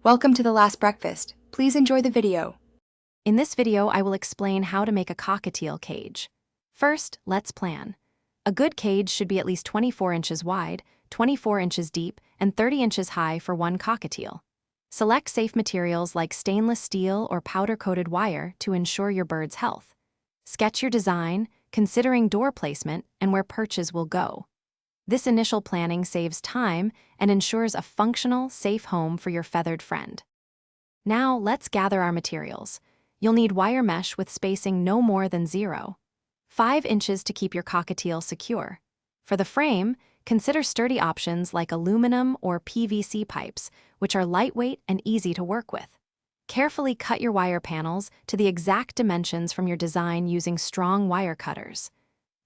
Welcome to the last breakfast. Please enjoy the video. In this video, I will explain how to make a cockatiel cage. First, let's plan. A good cage should be at least 24 inches wide, 24 inches deep, and 30 inches high for one cockatiel. Select safe materials like stainless steel or powder-coated wire to ensure your bird's health. Sketch your design, considering door placement and where perches will go. This initial planning saves time and ensures a functional, safe home for your feathered friend. Now, let's gather our materials. You'll need wire mesh with spacing no more than 0.5 inches to keep your cockatiel secure. For the frame, consider sturdy options like aluminum or PVC pipes, which are lightweight and easy to work with. Carefully cut your wire panels to the exact dimensions from your design using strong wire cutters.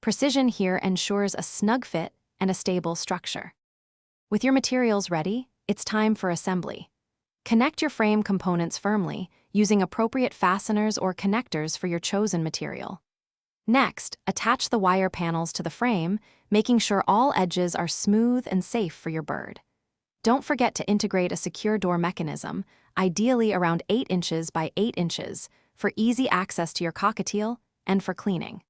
Precision here ensures a snug fit and a stable structure. With your materials ready, it's time for assembly. Connect your frame components firmly, using appropriate fasteners or connectors for your chosen material. Next, attach the wire panels to the frame, making sure all edges are smooth and safe for your bird. Don't forget to integrate a secure door mechanism, ideally around 8 inches by 8 inches, for easy access to your cockatiel and for cleaning.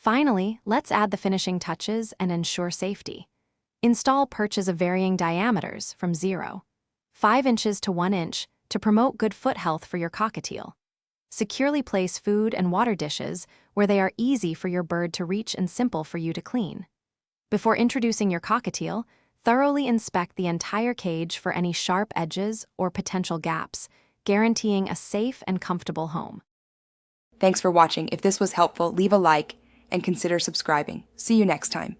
Finally, let's add the finishing touches and ensure safety. Install perches of varying diameters from 0.5 inches to 1 inch to promote good foot health for your cockatiel. Securely place food and water dishes where they are easy for your bird to reach and simple for you to clean. Before introducing your cockatiel, thoroughly inspect the entire cage for any sharp edges or potential gaps, guaranteeing a safe and comfortable home. Thanks for watching. If this was helpful, leave a like and consider subscribing. See you next time.